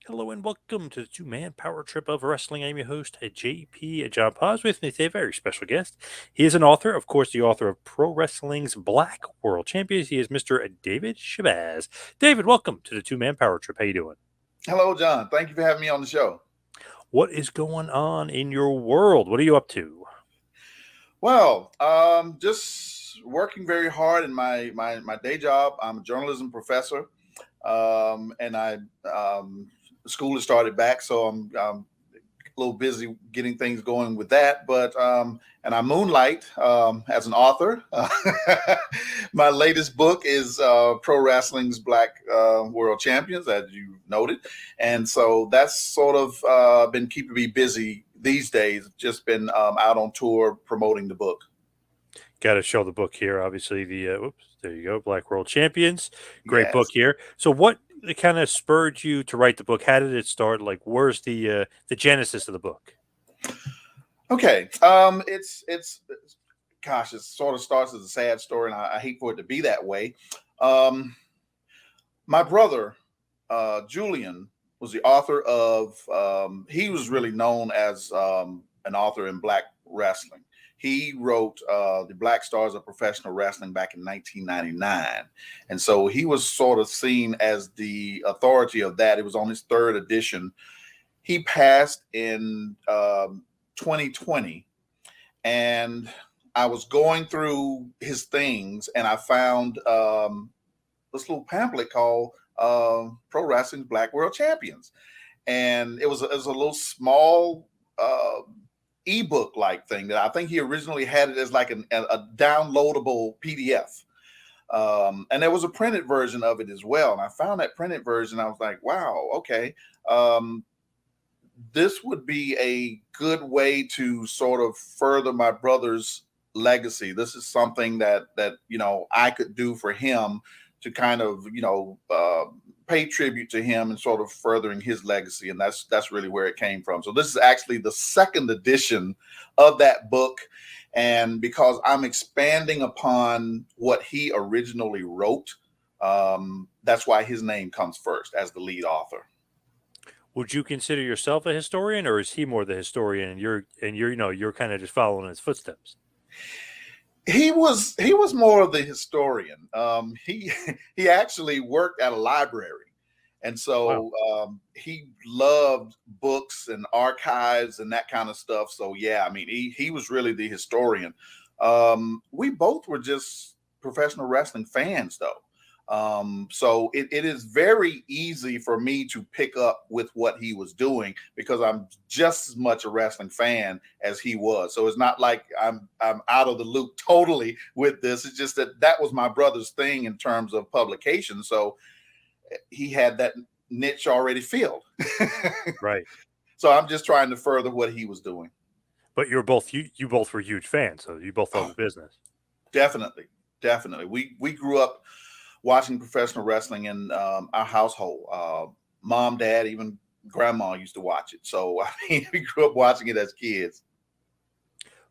Hello and welcome to the two-man power trip of wrestling. I'm your host, JP John Paz. With me today, a very special guest. He is an author, of course, the author of Pro Wrestling's Black World Champions. He is Mr. David Shabazz. David, welcome to the two-man power trip. How you doing? Hello, John. Thank you for having me on the show. What is going on in your world? What are you up to? Just working very hard in my day job. I'm a journalism professor, and I school has started back, so I'm a little busy getting things going with that. And I moonlight as an author. My latest book is Pro Wrestling's Black World Champions, as you noted, and so that's sort of been keeping me busy these days. Just been out on tour promoting the book. Got to show the book here. Obviously, oops, there you go, Black World Champions. Great book Yes. here. So, what kind of spurred you to write the book? How did it start? Like, where's the genesis of the book? Okay. It's gosh, it sort of starts as a sad story, and I hate for it to be that way. Um, my brother, Julian, was the author of. He was really known as an author in black wrestling. He wrote the Black Stars of Professional Wrestling back in 1999, and so he was sort of seen as the authority of that. It was on his third edition. He passed in 2020, and I was going through his things, and I found this little pamphlet called Pro Wrestling's Black World Champions, and it was a little small ebook like thing that I think he originally had it as like a downloadable PDF. And there was a printed version of it as well. And I found that printed version. I was like, wow, okay. Um, this would be a good way to sort of further my brother's legacy. This is something that I could do for him to kind of pay tribute to him and sort of furthering his legacy, and that's really where it came from. So this is actually the second edition of that book, and because I'm expanding upon what he originally wrote, that's why his name comes first as the lead author. Would you consider yourself a historian, or is he more the historian, and you're you're kind of just following in his footsteps? He was more of the historian. He he actually worked at a library, and Wow. so he loved books and archives and that kind of stuff. So yeah, I mean, he was really the historian. We both were just professional wrestling fans, though. So it is very easy for me to pick up with what he was doing because I'm just as much a wrestling fan as he was. So it's not like I'm out of the loop totally with this. It's just that was my brother's thing in terms of publication. So he had that niche already filled. Right. So I'm just trying to further what he was doing. But you both were huge fans, so you both love Oh, the business. definitely, definitely. We grew up watching professional wrestling in our household. Mom, dad, even grandma used to watch it. So I mean, we grew up watching it as kids.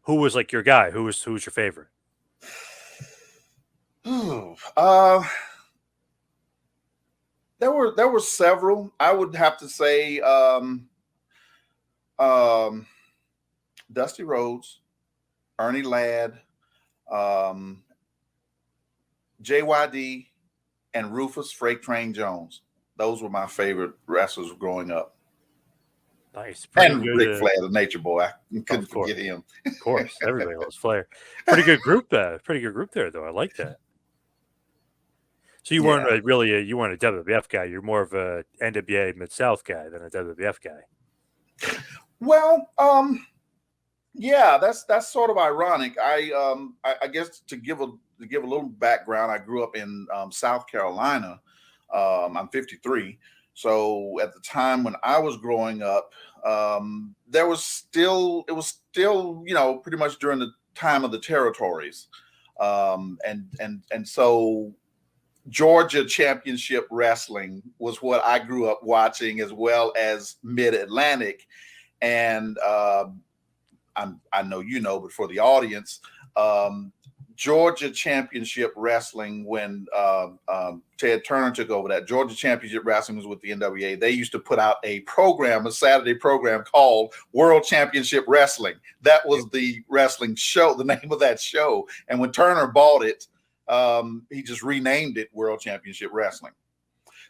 Who was like your guy? Who was your favorite? Ooh, there were several. I would have to say um, Dusty Rhodes, Ernie Ladd, um, JYD, and Rufus Freight Train Jones. Those were my favorite wrestlers growing up. Nice, pretty And good. Ric Flair, the Nature Boy. I couldn't Of forget course, him. of course, everybody loves Flair. Pretty good group. Pretty good group there, though. I like that. So you weren't Yeah. you weren't a WWF guy. You're more of a NWA Mid South guy than a WWF guy. Well, yeah, that's sort of ironic. I guess to give a little background, I grew up in South Carolina. I'm 53, so at the time when I was growing up, there was still it was still pretty much during the time of the territories, and so Georgia Championship Wrestling was what I grew up watching, as well as Mid Atlantic, and I know but for the audience, um, Georgia Championship Wrestling when Ted Turner took over that. Georgia Championship Wrestling was with the NWA. They used to put out a program, a Saturday program called World Championship Wrestling. That was the wrestling show, the name of that show. And when Turner bought it, he just renamed it World Championship Wrestling.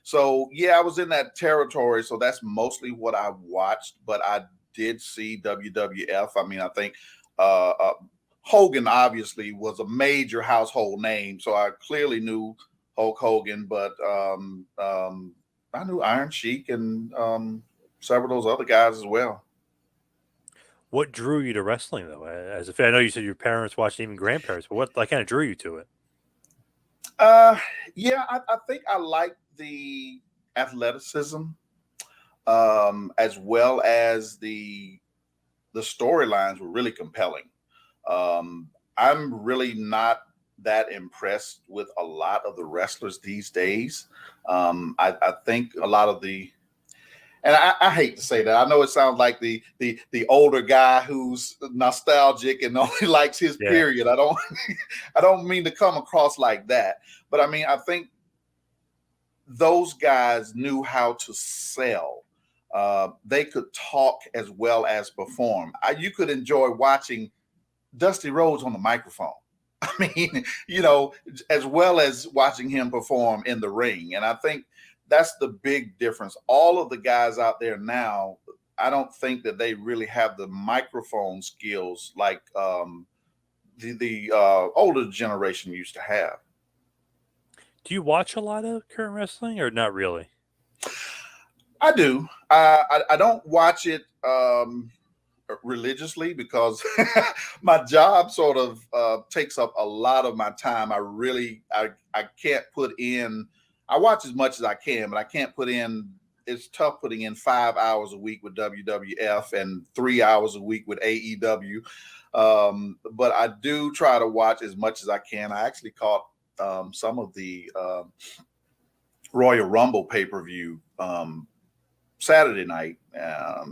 So yeah, I was in that territory. So that's mostly what I watched, but I did see WWF. I mean, I think Hogan obviously was a major household name, so I clearly knew Hulk Hogan, but I knew Iron Sheik and several of those other guys as well. What drew you to wrestling, though? As a fan, I know you said your parents watched, even grandparents, but what like kind of drew you to it? Uh, yeah, I think I like the athleticism, as well as the storylines were really compelling. I'm really not that impressed with a lot of the wrestlers these days. I think a lot of and I hate to say that. I know it sounds like the older guy who's nostalgic and only likes his Yeah. period. I don't I don't mean to come across like that, but I mean I think those guys knew how to sell. They could talk as well as perform. You could enjoy watching Dusty Rhodes on the microphone. I mean, as well as watching him perform in the ring. And I think that's the big difference. All of the guys out there now, I don't think that they really have the microphone skills like the older generation used to have. Do you watch a lot of current wrestling, or not really? I do. I don't watch it religiously because my job sort of takes up a lot of my time. I can't put in. I watch as much as I can, but I can't put in. It's tough putting in 5 hours a week with WWF and 3 hours a week with AEW. But I do try to watch as much as I can. I actually caught some of the Royal Rumble pay per view Saturday night.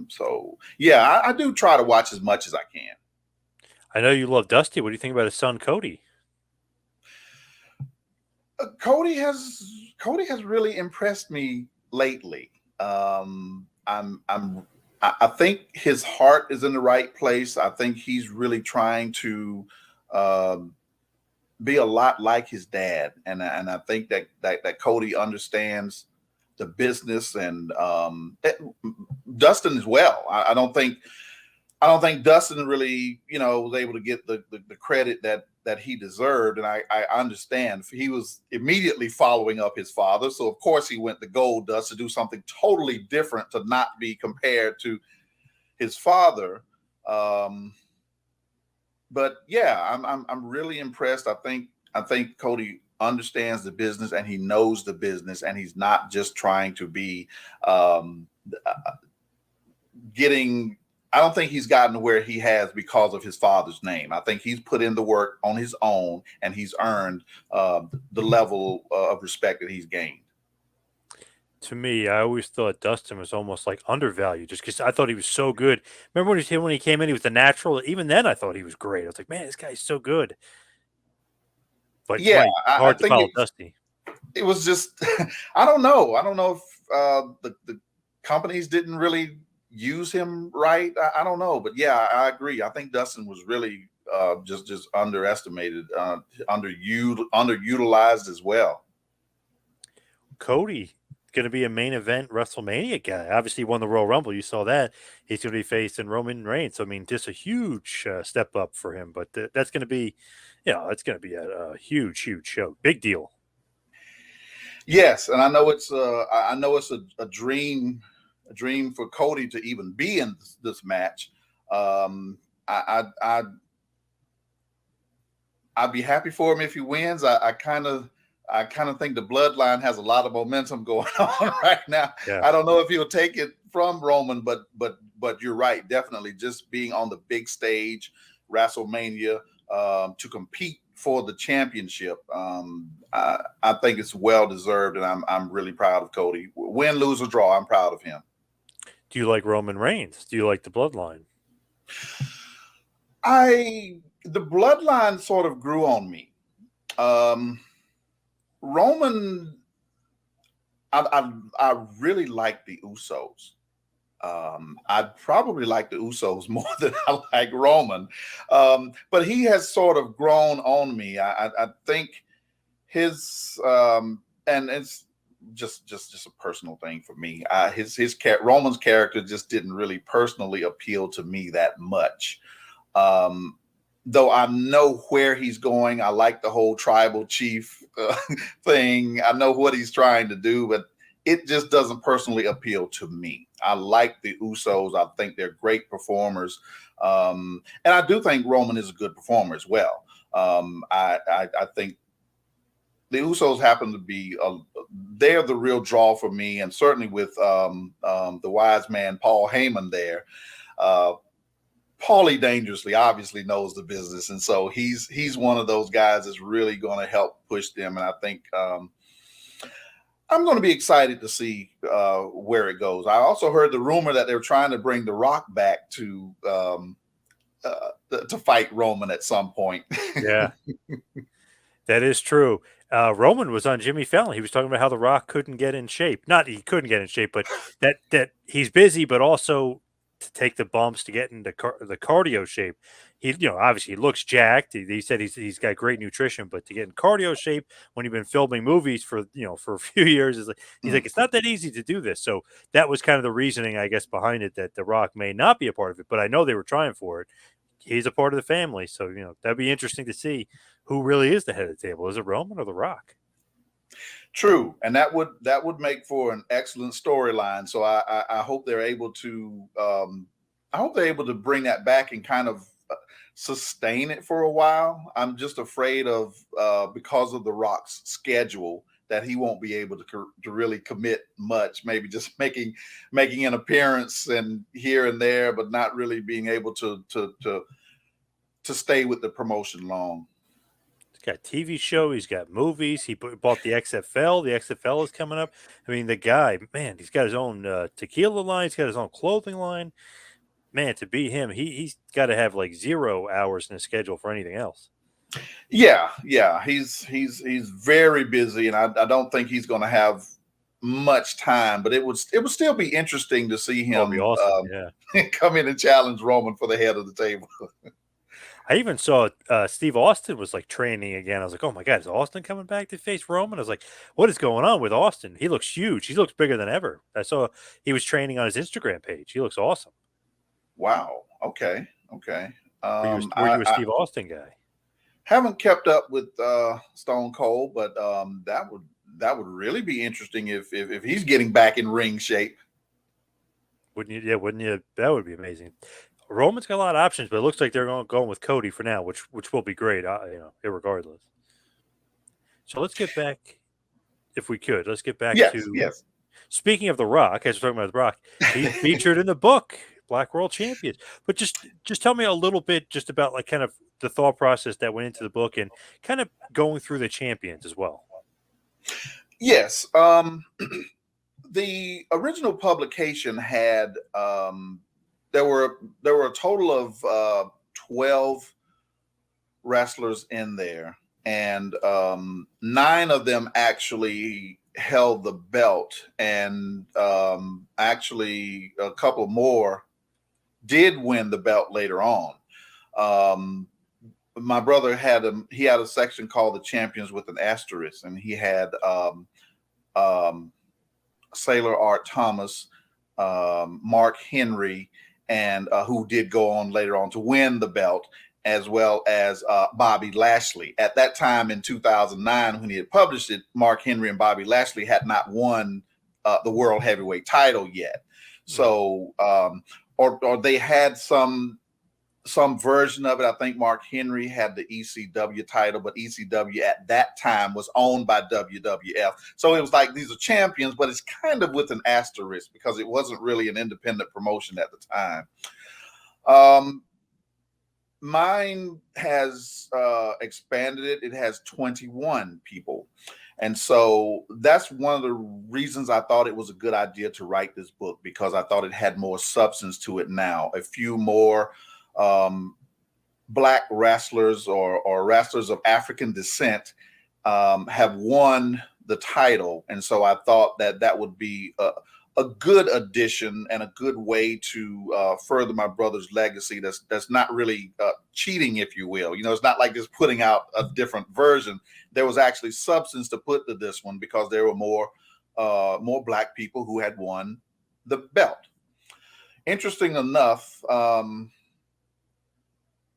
So yeah, I do try to watch as much as I can. I know you love Dusty. What do you think about his son Cody? Cody has really impressed me lately. I think his heart is in the right place. I think he's really trying to um, be a lot like his dad, and I think that Cody understands the business and Dustin as well. I don't think Dustin really, was able to get the credit that he deserved. And I understand he was immediately following up his father. So of course he went to Gold Dust to do something totally different to not be compared to his father. Um, but yeah, I'm really impressed. I think Cody understands the business and he knows the business and he's not just trying to be um, getting. I don't think he's gotten to where he has because of his father's name. I think he's put in the work on his own and he's earned the level of respect that he's gained. To me, I always thought Dustin was almost like undervalued, just because I thought he was so good. Remember when he came in, he was the natural. Even then, I thought he was great. I was like, man, this guy's so good. But Yeah, right, I hard to think follow Dusty. it was just I don't know. I don't know if the companies didn't really use him right. I don't know, but yeah, I agree. I think Dustin was really just underestimated, underutilized as well. Cody going to be a main event WrestleMania guy. Obviously, he won the Royal Rumble. You saw that. He's going to be facing Roman Reigns. So, I mean, just a huge step up for him. But that's going to be, it's going to be a huge, huge show. Big deal. Yes, and I know it's a dream for Cody to even be in this match. I I'd be happy for him if he wins. I kind of think the bloodline has a lot of momentum going on right now. Yeah. I don't know if he'll take it from Roman, but you're right. Definitely, just being on the big stage, WrestleMania, to compete for the championship. I think it's well deserved, and I'm really proud of Cody. Win, lose, or draw, I'm proud of him. Do you like Roman Reigns? Do you like the bloodline? The bloodline sort of grew on me. Um, Roman, I really like the Usos. I probably like the Usos more than I like Roman, but he has sort of grown on me. I think his and it's just a personal thing for me. Roman's character just didn't really personally appeal to me that much. Um, though I know where he's going. I like the whole tribal chief thing. I know what he's trying to do, but it just doesn't personally appeal to me. I like the Usos. I think they're great performers. And I do think Roman is a good performer as well. I think the Usos happen to be they're the real draw for me, and certainly with the wise man Paul Heyman there. Uh, Paulie Dangerously obviously knows the business, and so he's one of those guys that's really going to help push them. And I think I'm going to be excited to see where it goes. I also heard the rumor that they're trying to bring The Rock back to fight Roman at some point. Yeah, that is true. Roman was on Jimmy Fallon. He was talking about how The Rock couldn't get in shape. Not he couldn't get in shape, but that he's busy, but also to take the bumps to get into the cardio shape. He, obviously he looks jacked. He said he's got great nutrition, but to get in cardio shape when you've been filming movies for for a few years is like he's like it's not that easy to do this. So that was kind of the reasoning, I guess, behind it that The Rock may not be a part of it. But I know they were trying for it. He's a part of the family, so that'd be interesting to see who really is the head of the table. Is it Roman or The Rock? True, and that would make for an excellent storyline. So I hope they're able to I hope they're able to bring that back and kind of sustain it for a while. I'm just afraid of because of the Rock's schedule that he won't be able to really commit much. Maybe just making an appearance and here and there, but not really being able to stay with the promotion long. He's got TV show. He's got movies. He bought the XFL. The XFL is coming up. I mean, the guy, man, he's got his own tequila line. He's got his own clothing line. Man, to be him, he's got to have like 0 hours in his schedule for anything else. Yeah, he's very busy, and I don't think he's going to have much time. But it would still be interesting to see Oh, it'd be him awesome. Yeah. come in and challenge Roman for the head of the table. I even saw Steve Austin was like training again. I was like, oh my God, is Austin coming back to face Roman? I was like, what is going on with Austin? He looks huge. He looks bigger than ever. I saw he was training on his Instagram page. He looks awesome. Wow. Okay. Were you a Steve Austin guy? Haven't kept up with Stone Cold, but that would really be interesting if he's getting back in ring shape. Wouldn't you? Yeah, wouldn't you? That would be amazing. Roman's got a lot of options, but it looks like they're going with Cody for now, which will be great, irregardless. So let's get back, if we could, let's get back Yes, to yes. speaking of The Rock. As we're talking about The Rock, he's featured in the book Black World Champions. But just tell me a little bit just about like kind of the thought process that went into the book and kind of going through the champions as well. Yes. The original publication had there were a total of 12 wrestlers in there, and 9 of them actually held the belt, and actually a couple more did win the belt later on. Um, my brother he had a section called the champions with an asterisk, and he had um, Sailor Art Thomas, Mark Henry, and who did go on later on to win the belt, as well as Bobby Lashley. At that time in 2009, when he had published it, Mark Henry and Bobby Lashley had not won the World Heavyweight title yet. So, or they had some version of it. I think Mark Henry had the ECW title, but ECW at that time was owned by WWF. So it was like these are champions, but it's kind of with an asterisk because it wasn't really an independent promotion at the time. Mine has expanded it. It has 21 people. And so that's one of the reasons I thought it was a good idea to write this book, because I thought it had more substance to it now. A few more black wrestlers or wrestlers of African descent have won the title, and so I thought that that would be a good addition and a good way to further my brother's legacy. That's not really cheating, if you will. You know, it's not like just putting out a different version. There was actually substance to put to this one because there were more black people who had won the belt. Interesting enough,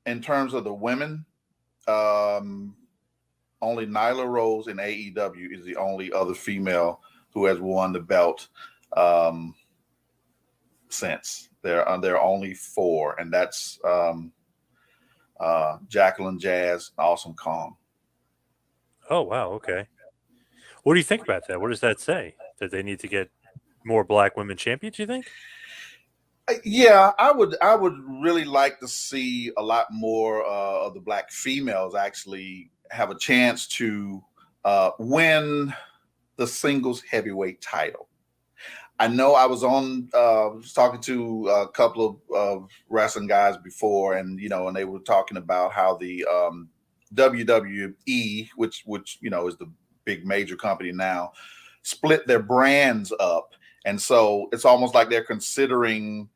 in terms of the women, um, only Nyla Rose in AEW is the only other female who has won the belt um, since. There are only four, and that's Jacqueline Jazz, Awesome Kong. Oh, wow. Okay. What do you think about that? What does that say? That they need to get more black women champions, you think? Yeah, I would really like to see a lot more of the black females actually have a chance to win the singles heavyweight title. I know I was talking to a couple of wrestling guys before, and and they were talking about how the WWE, which is the big major company now, split their brands up, and so it's almost like they're considering.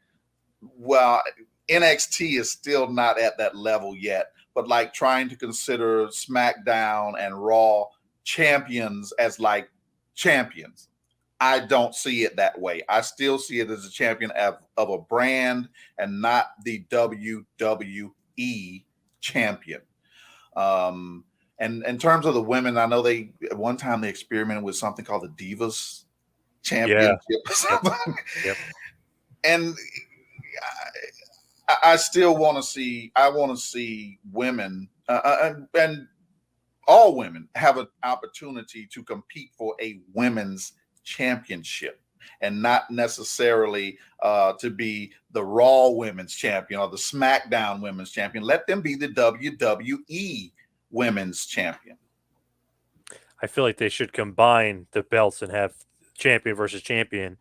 Well, NXT is still not at that level yet, but like trying to consider SmackDown and Raw champions as like champions. I don't see it that way. I still see it as a champion of a brand and not the WWE champion. Um, and in terms of the women, I know they at one time they experimented with something called the Divas Yeah. Championship or Yep. something. Yep. And I still want to see. I want to see women and all women have an opportunity to compete for a women's championship, and not necessarily to be the Raw Women's Champion or the SmackDown Women's Champion. Let them be the WWE Women's Champion. I feel like they should combine the belts and have champion versus champion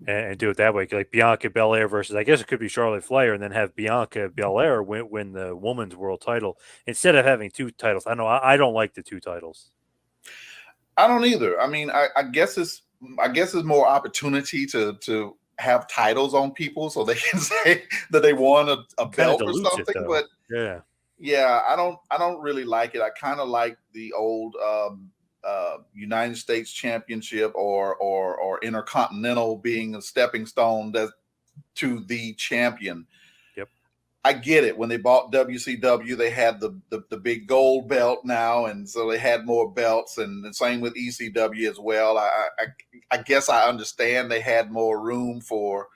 and do it that way. Like Bianca Belair versus, I guess it could be Charlotte Flair, and then have Bianca Belair win the women's world title instead of having two titles. I know I don't like the two titles. I don't either. I mean, I guess it's more opportunity to have titles on people so they can say that they won a Kind of belt or dilutes it something. though. But Yeah. yeah, I don't really like it. I kind of like the old United States Championship or Intercontinental being a stepping stone to the champion. Yep. I get it. When they bought WCW, they had the big gold belt now, and so they had more belts, and the same with ECW as well. I guess I understand they had more room for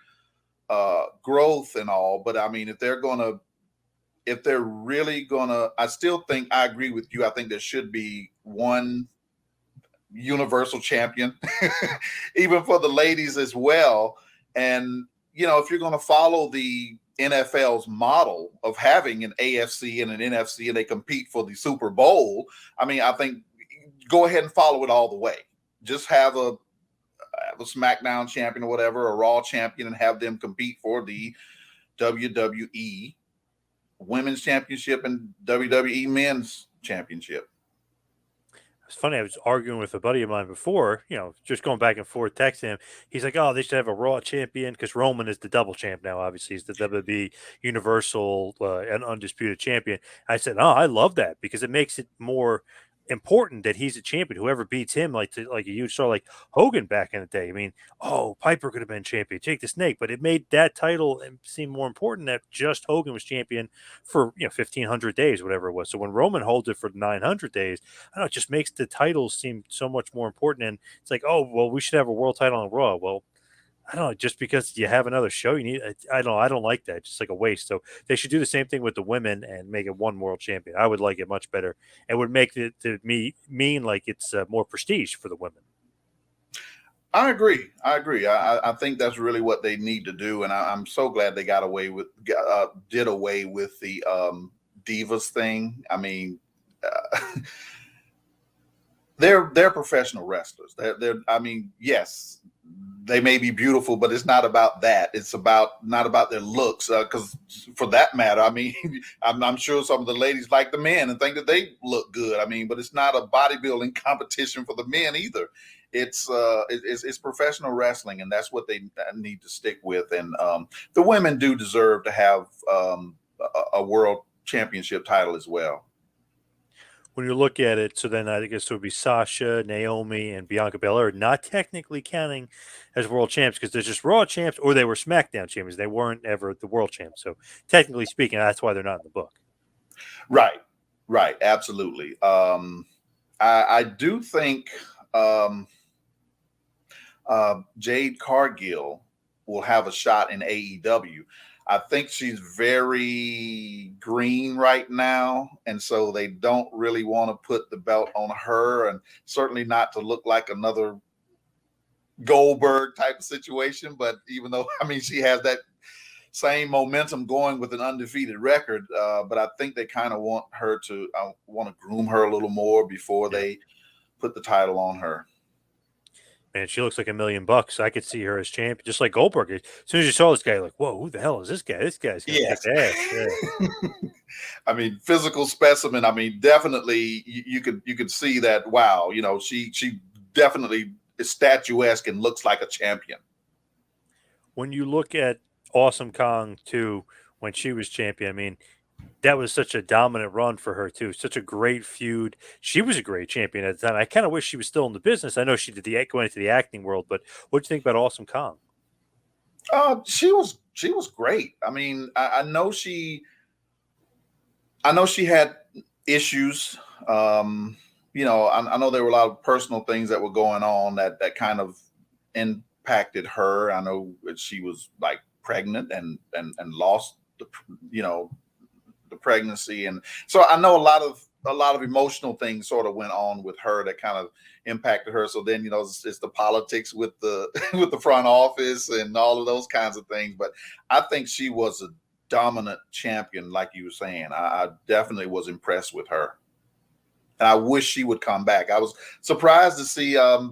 growth and all, but I mean, if they're really gonna, I still think I agree with you. I think there should be one universal champion, even for the ladies as well. And if you're gonna follow the NFL's model of having an AFC and an NFC and they compete for the Super Bowl, I mean, I think go ahead and follow it all the way. Just have a SmackDown champion or whatever, a Raw champion, and have them compete for the WWE Women's Championship and WWE Men's Championship. It's funny. I was arguing with a buddy of mine before, just going back and forth, texting him. He's like, "Oh, they should have a Raw champion because Roman is the double champ now. Obviously, he's the WWE Universal and undisputed champion." I said, "Oh, I love that because it makes it more important that he's a champion. Whoever beats him, like a huge star, like Hogan back in the day. I mean, oh, Piper could have been champion, Jake the Snake, but it made that title seem more important that just Hogan was champion for 1,500 days, whatever it was. So when Roman holds it for 900 days." I don't know, it just makes the titles seem so much more important. And it's like, oh, well, we should have a world title on Raw. Well, I don't know, just because you have another show, you need. I don't like that. Just like a waste. So they should do the same thing with the women and make it one world champion. I would like it much better, and would make it to me mean like it's more prestige for the women. I agree. I agree. I think that's really what they need to do, and I'm so glad they did away with the divas thing. I mean, uh, they're professional wrestlers. I mean, yes, they may be beautiful, but it's not about that. It's about not about their looks. Because for that matter, I mean, I'm sure some of the ladies like the men and think that they look good. I mean, but it's not a bodybuilding competition for the men either. It's professional wrestling, and that's what they need to stick with. And the women do deserve to have a world championship title as well. When you look at it, so then I guess it would be Sasha, Naomi, and Bianca Belair, not technically counting as world champs because they're just Raw champs or they were SmackDown champions. They weren't ever the world champs. So technically speaking, that's why they're not in the book. Right, right, absolutely. I do think Jade Cargill will have a shot in AEW. I think she's very green right now, and so they don't really want to put the belt on her, and certainly not to look like another Goldberg type of situation. But even though, I mean, she has that same momentum going with an undefeated record, but I think they kind of want her to want to groom her a little more before they put the title on her. Man, she looks like $1,000,000. I could see her as champion, just like Goldberg. As soon as you saw this guy, you're like, whoa, who the hell is this guy? This guy's gonna kick Yes. ass. Yeah. I mean, physical specimen. I mean, definitely you could see that. Wow, you know, she definitely is statuesque and looks like a champion. When you look at Awesome Kong too, when she was champion, I mean, that was such a dominant run for her too. Such a great feud. She was a great champion at the time. I kind of wish she was still in the business. I know she did the going into the acting world, but what do you think about Awesome Kong? She was great. I mean, I know she had issues. You know, I know there were a lot of personal things that were going on that kind of impacted her. I know that she was like pregnant and lost the, you know, the pregnancy, and so I know a lot of emotional things sort of went on with her that kind of impacted her. So then, you know, it's the politics with the with the front office and all of those kinds of things. But I think she was a dominant champion, like you were saying. I definitely was impressed with her, and I wish she would come back. I was surprised to see uh,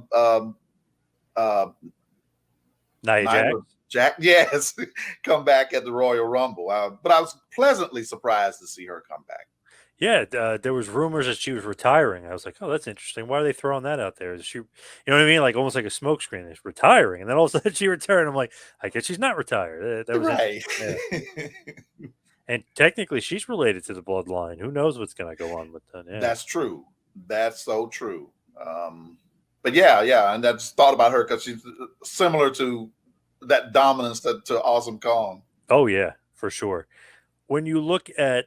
Nia Jax? Jack, yes, come back at the Royal Rumble. But I was pleasantly surprised to see her come back. Yeah, there was rumors that she was retiring. I was like, oh, that's interesting. Why are they throwing that out there? Is she, you know what I mean? Like almost like a smokescreen. Is retiring, and then all of a sudden she returned. I'm like, I guess she's not retired. That was Right. interesting. Yeah. And technically, she's related to the bloodline. Who knows what's going to go on with them? Yeah. That's true. That's so true. But yeah, and I just thought about her because she's similar to that dominance to Awesome Kong. Oh yeah, for sure. When you look at,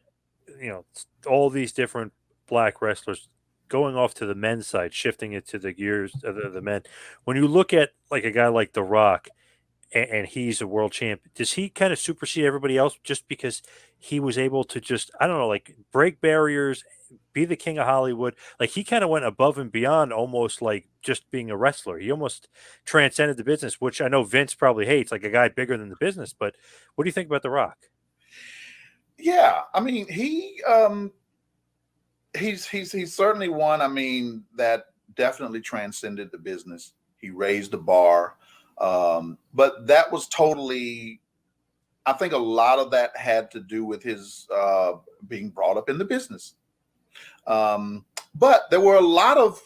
you know, all these different black wrestlers going off to the men's side, shifting it to the gears of the men. When you look at like a guy like The Rock, and he's a world champ, does he kind of supersede everybody else just because he was able to just, I don't know, like break barriers, be the king of Hollywood? Like he kind of went above and beyond, almost like just being a wrestler. He almost transcended the business, which I know Vince probably hates, like a guy bigger than the business. But what do you think about The Rock? Yeah, I mean he's certainly one. I mean that definitely transcended the business. He raised the bar, but that was totally. I think a lot of that had to do with his being brought up in the business. But there were a lot of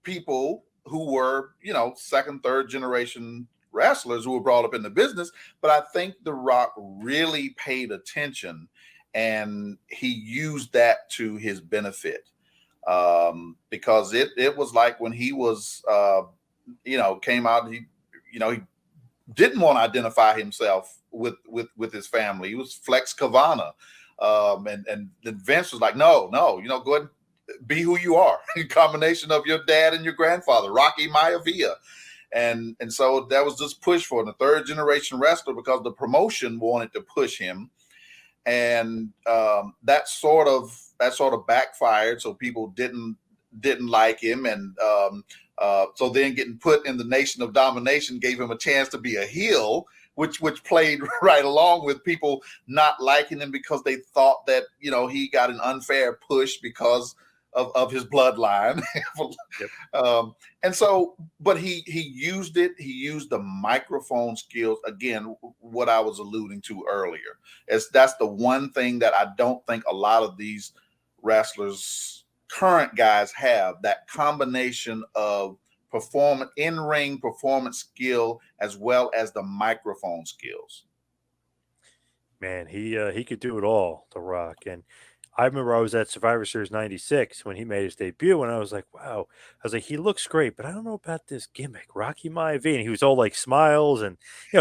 people who were, you know, second, third generation wrestlers who were brought up in the business. But I think The Rock really paid attention and he used that to his benefit. Because it was like when he was, you know, came out, he didn't want to identify himself with his family. He was Flex Kavana. And then Vince was like, no, you know, go ahead and be who you are. A combination of your dad and your grandfather, Rocky Maivia. And so that was this push for the third generation wrestler because the promotion wanted to push him. And that sort of backfired. So people didn't like him. And so then getting put in the Nation of Domination gave him a chance to be a heel, which played right along with people not liking him because they thought that, you know, he got an unfair push because of his bloodline. Yep. And so, but he used it. He used the microphone skills again. What I was alluding to earlier is that's the one thing that I don't think a lot of these wrestlers, current guys, have that combination of performance in ring performance skill as well as the microphone skills. Man, he could do it all, The Rock, and I remember I was at Survivor Series '96 when he made his debut, and I was like, "Wow!" I was like, "He looks great, but I don't know about this gimmick, Rocky Maivia." And he was all like smiles and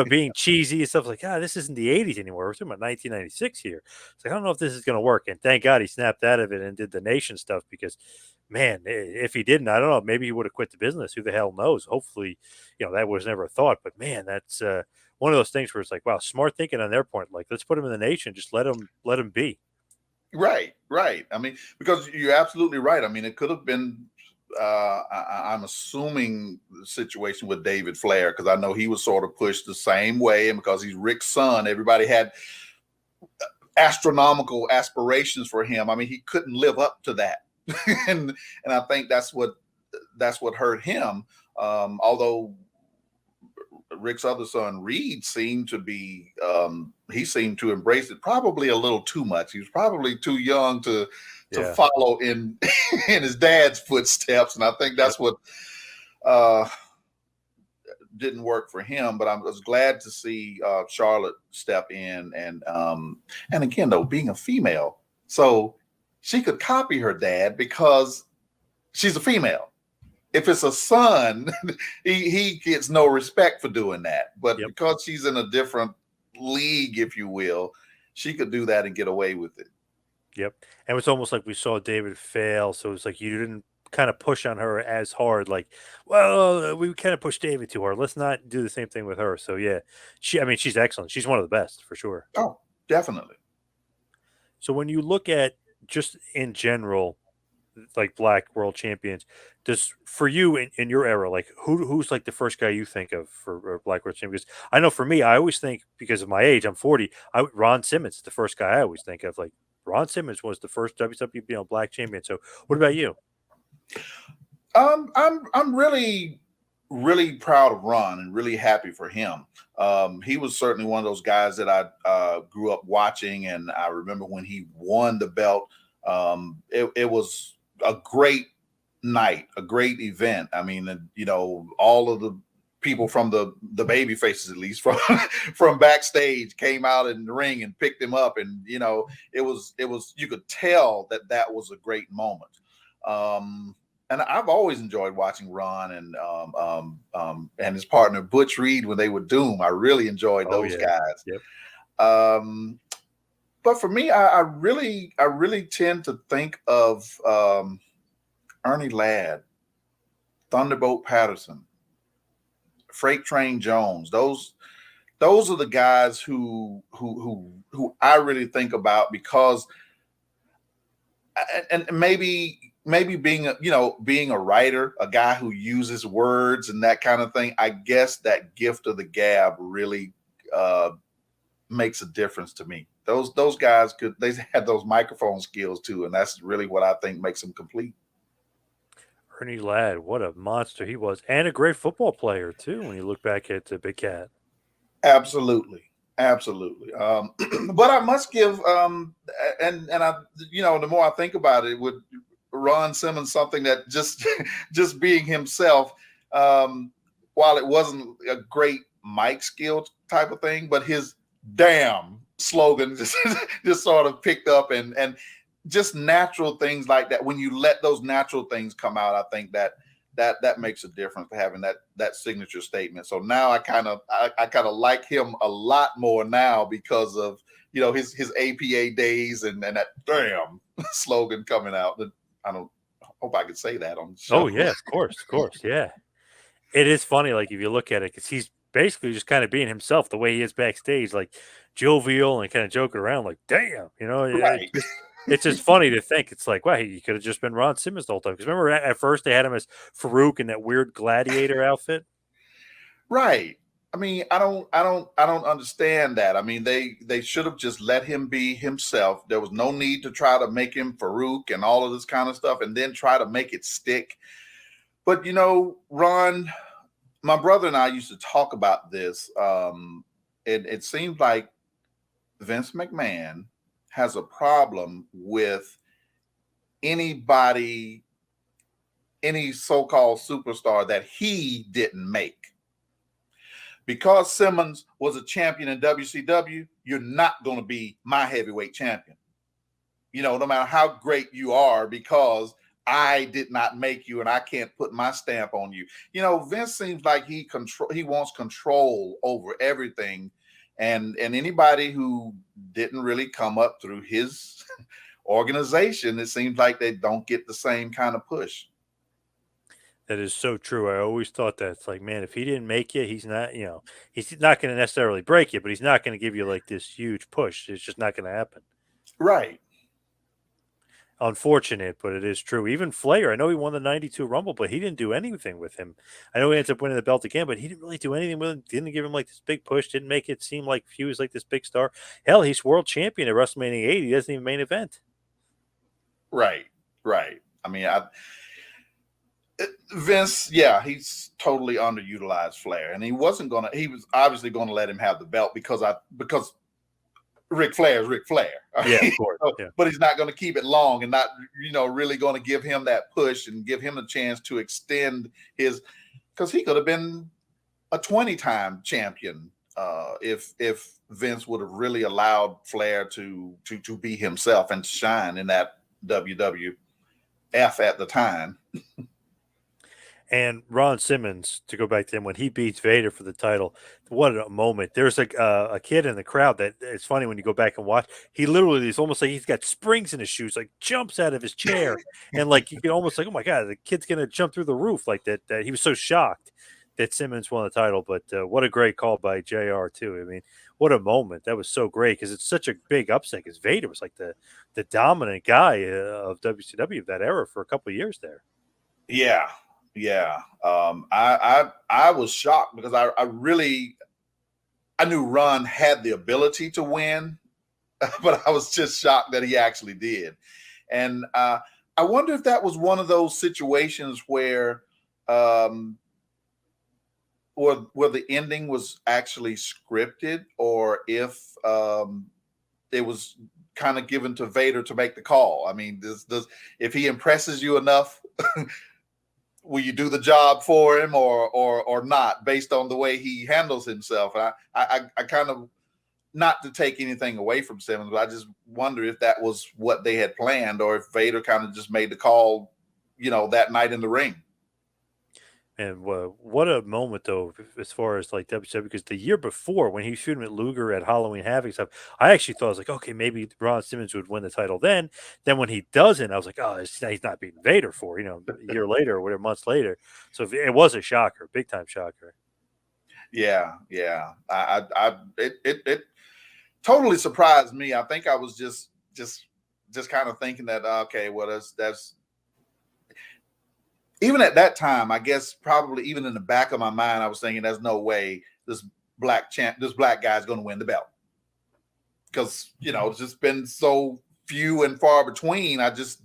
being cheesy and stuff. Like, this isn't the '80s anymore. We're talking about 1996 here. It's like I don't know if this is going to work. And thank God he snapped out of it and did the Nation stuff because, man, if he didn't, I don't know. Maybe he would have quit the business. Who the hell knows? Hopefully, that was never a thought. But man, that's one of those things where it's like, wow, smart thinking on their point. Like, let's put him in the Nation. Just let him be. Right, right. I mean, because you're absolutely right. I mean, it could have been. I'm assuming the situation with David Flair because I know he was sort of pushed the same way, and because he's Rick's son, everybody had astronomical aspirations for him. I mean, he couldn't live up to that, and I think that's what hurt him. Although Rick's other son, Reed, seemed to be he seemed to embrace it probably a little too much. He was probably too young to Yeah. follow in in his dad's footsteps, and I think Yep. that's what uh, didn't work for him. But I was glad to see Charlotte step in, and again though, being a female, so she could copy her dad because she's a female. If it's a son, he gets no respect for doing that. But Yep. because she's in a different league, if you will, she could do that and get away with it. Yep. And it's almost like we saw David fail, so it's like you didn't kind of push on her as hard. Like, well, we kind of pushed David too hard. Let's not do the same thing with her. So yeah, I mean, she's excellent. She's one of the best for sure. Oh, definitely. So when you look at just in general, like black world champions, does for you in your era, like who's like the first guy you think of for black world champions? I know for me, I always think because of my age, I'm 40. Ron Simmons is the first guy I always think of. Like Ron Simmons was the first WWE black champion. So what about you? I'm really proud of Ron and really happy for him. He was certainly one of those guys that I grew up watching, and I remember when he won the belt. It was a great night, a great event. I mean, all of the people from the baby faces, at least from from backstage, came out in the ring and picked him up, and it was you could tell that was a great moment. And I've always enjoyed watching Ron and his partner Butch Reed when they were Doom. I really enjoyed Oh those yeah. guys. Yep. Um, but for me, I really tend to think of Ernie Ladd, Thunderbolt Patterson, Freight Train Jones. Those are the guys who I really think about because and maybe being a writer, a guy who uses words and that kind of thing. I guess that gift of the gab really uh, makes a difference to me. Those guys they had those microphone skills too, and that's really what I think makes them complete. Ernie Ladd, what a monster he was, and a great football player too. When you look back at Big Cat. Absolutely, absolutely. But I must give and I the more I think about it, with Ron Simmons, something that just just being himself, um, while it wasn't a great mic skill type of thing, but his damn slogan just sort of picked up, and just natural things like that. When you let those natural things come out, I think that makes a difference to having that signature statement. So now I kind of like him a lot more now because of his APA days and that damn slogan coming out. I don't hope I could say that on the Oh show. yeah, of course, yeah. It is funny, like if you look at it, because he's basically just kind of being himself the way he is backstage, like jovial and kind of joking around. Like, damn, Right, it's just funny to think. It's like, wow, he could have just been Ron Simmons the whole time. Because remember, at first they had him as Farouk in that weird gladiator outfit. right. I mean, I don't understand that. I mean, they should have just let him be himself. There was no need to try to make him Farouk and all of this kind of stuff, and then try to make it stick. But Ron, my brother and I used to talk about this. It seems like Vince McMahon has a problem with anybody, any so-called superstar that he didn't make. Because Simmons was a champion in WCW, you're not going to be my heavyweight champion. No matter how great you are, because I did not make you and I can't put my stamp on you. Vince seems like he wants control over everything. And anybody who didn't really come up through his organization, it seems like they don't get the same kind of push. That is so true. I always thought that it's like, man, if he didn't make you, he's not, he's not going to necessarily break you, but he's not going to give you like this huge push. It's just not going to happen. Right. Unfortunate, but it is true. Even Flair, I know he won the '92 Rumble, but he didn't do anything with him. I know he ends up winning the belt again, but he didn't really do anything with him. Didn't give him like this big push. Didn't make it seem like he was like this big star. Hell, he's world champion at WrestleMania 8. He doesn't even main event. Right. Right. I mean, Vince, yeah, he's totally underutilized Flair, and he was obviously gonna let him have the belt because Ric Flair is Ric Flair. Yeah, of course. Yeah. But he's not going to keep it long and not, really going to give him that push and give him a chance to extend because he could have been a 20-time champion if Vince would have really allowed Flair to be himself and shine in that WWF at the time. And Ron Simmons, to go back to him, when he beats Vader for the title, what a moment. There's a kid in the crowd that it's funny when you go back and watch. He literally is almost like he's got springs in his shoes, like jumps out of his chair. And like you can almost like, oh my God, the kid's going to jump through the roof like that. He was so shocked that Simmons won the title. But what a great call by JR, too. I mean, what a moment. That was so great because it's such a big upset because Vader was like the dominant guy of WCW of that era for a couple of years there. Yeah. Yeah, I was shocked because I knew Ron had the ability to win, but I was just shocked that he actually did. And I wonder if that was one of those situations where the ending was actually scripted, or if it was kind of given to Vader to make the call. I mean, if he impresses you enough. Will you do the job for him or not, based on the way he handles himself? I kind of, not to take anything away from Simmons, but I just wonder if that was what they had planned, or if Vader kind of just made the call, that night in the ring. And what a moment, though, as far as like WCW, because the year before when he was shooting at Luger at Halloween Havoc stuff, I actually thought, I was like, okay, maybe Ron Simmons would win the title then. Then when he doesn't, I was like, oh, he's not beating Vader for, a year later or whatever, months later. So it was a shocker, big time shocker. Yeah. It totally surprised me. I think I was just kind of thinking that, okay, well, that's even at that time, I guess probably even in the back of my mind, I was thinking, there's no way this black guy is going to win the belt, because it's just been so few and far between. I just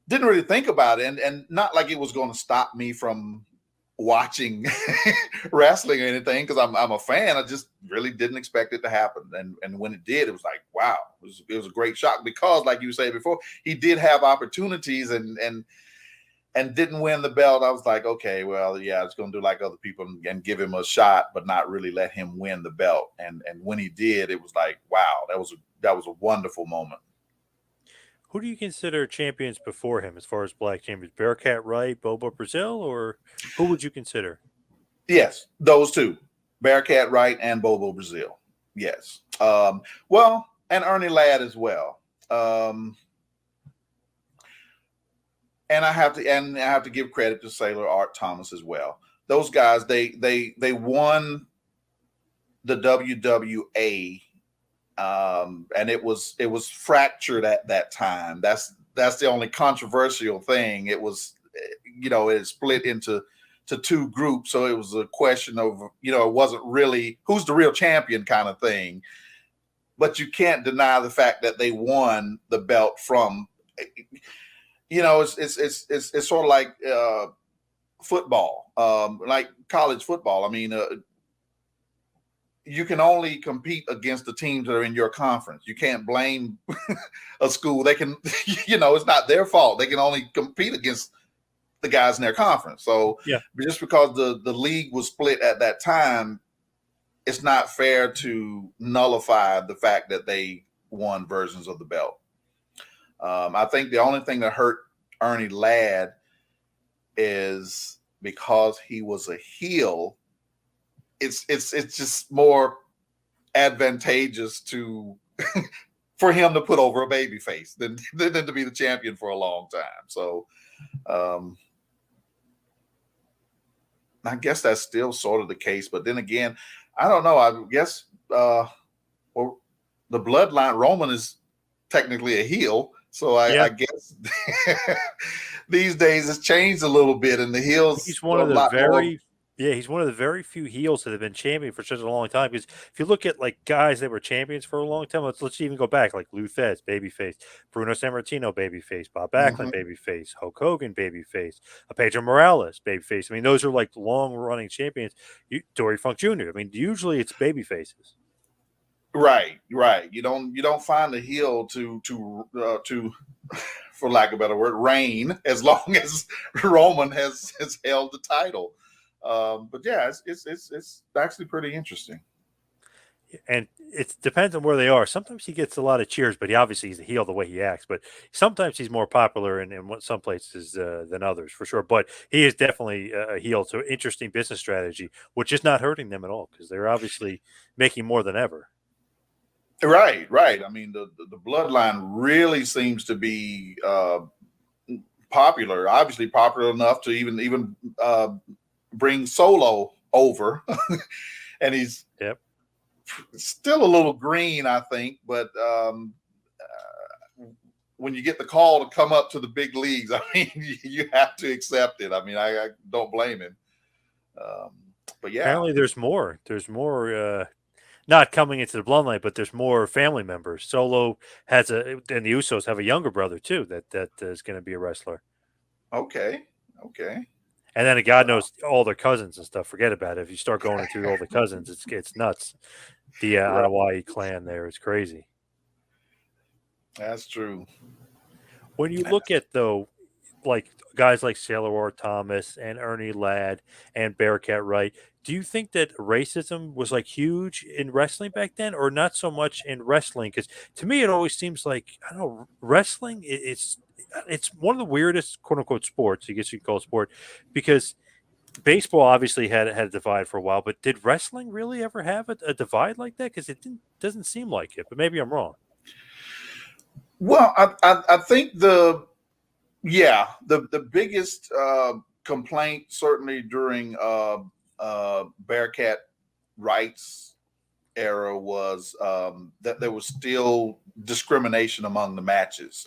didn't really think about it, and not like it was going to stop me from watching wrestling or anything, because I'm a fan. I just really didn't expect it to happen, and when it did, it was like, wow, it was a great shock, because like you said before, he did have opportunities and didn't win the belt. I was like, okay, well, yeah, it's going to do like other people and give him a shot, but not really let him win the belt. And when he did, it was like, wow, that was a wonderful moment. Who do you consider champions before him as far as black champions? Bearcat Wright, Bobo Brazil, or who would you consider? Yes, those two, Bearcat Wright and Bobo Brazil. Yes. Well, and Ernie Ladd as well. And I have to give credit to Sailor Art Thomas as well. Those guys, they won the WWA, and it was fractured at that time. That's the only controversial thing. It was, it split into to two groups, so it was a question of, it wasn't really who's the real champion kind of thing. But you can't deny the fact that they won the belt from, it's sort of like football, like college football. I mean, you can only compete against the teams that are in your conference. You can't blame a school. They can, it's not their fault. They can only compete against the guys in their conference. So Yeah. just because the league was split at that time, it's not fair to nullify the fact that they won versions of the belt. I think the only thing that hurt Ernie Ladd is because he was a heel. It's just more advantageous for him to put over a baby face than to be the champion for a long time. So I guess that's still sort of the case. But then again, I don't know. I guess well, the bloodline, Roman is technically a heel. So I guess these days it's changed a little bit, and the heels He's one a of the lot more. he's one of the very few heels that have been champion for such a long time. Because if you look at like guys that were champions for a long time, let's even go back like Lou Thesz, babyface, Bruno Sammartino, babyface, Bob Backlund, babyface, Hulk Hogan, babyface, Pedro Morales, babyface. I mean, those are like long running champions. Dory Funk Jr. I mean, usually it's babyfaces. Right. You don't find a heel to for lack of a better word, reign as long as Roman has held the title. But yeah, it's actually pretty interesting. And it depends on where they are. Sometimes he gets a lot of cheers, but he's a heel the way he acts. But sometimes he's more popular in some places than others, for sure. But he is definitely a heel. So interesting business strategy, which is not hurting them at all because they're obviously making more than ever. Right. I mean, the bloodline really seems to be popular. Obviously, popular enough to even bring Solo over, and he's still a little green, I think. But when you get the call to come up to the big leagues, I mean, you have to accept it. I mean, I don't blame him. But yeah, apparently there's more. There's more. Not coming into the bloodline, but there's more family members. Solo has and the Usos have a younger brother too that is going to be a wrestler. Okay. And then God knows all their cousins and stuff. Forget about it. If you start going through all the cousins, it's nuts. The Anawai clan there is crazy. That's true. When you look at though, like guys like Sailor War Thomas and Ernie Ladd and Bearcat Wright, do you think that racism was like huge in wrestling back then, or not so much in wrestling? Because to me, it always seems like I don't know, wrestling. It's one of the weirdest quote unquote sports. I guess you could call it sport, because baseball obviously had a divide for a while, but did wrestling really ever have a divide like that? Because doesn't seem like it, but maybe I'm wrong. Well, I think the biggest complaint certainly during Bearcat Wright's era was that there was still discrimination among the matches.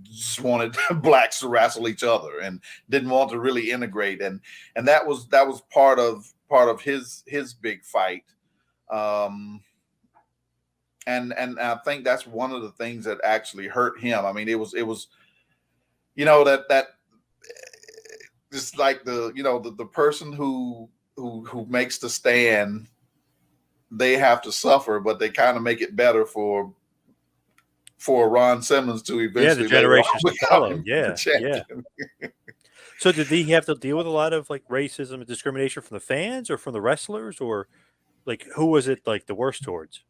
Just wanted blacks to wrestle each other and didn't want to really integrate, and that was part of his big fight. And I think that's one of the things that actually hurt him. I mean, it was that it's like the person who makes the stand, they have to suffer, but they kind of make it better for Ron Simmons to eventually the generations to follow. Yeah. So did he have to deal with a lot of like racism and discrimination from the fans or from the wrestlers, or like who was it like the worst towards?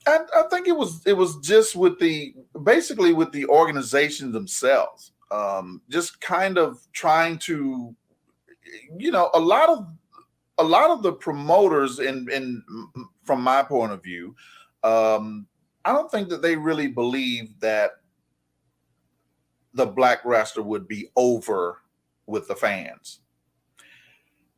I think it was just with the organizations themselves, just kind of trying to, a lot of the promoters in from my point of view, I don't think that they really believe that the black wrestler would be over with the fans.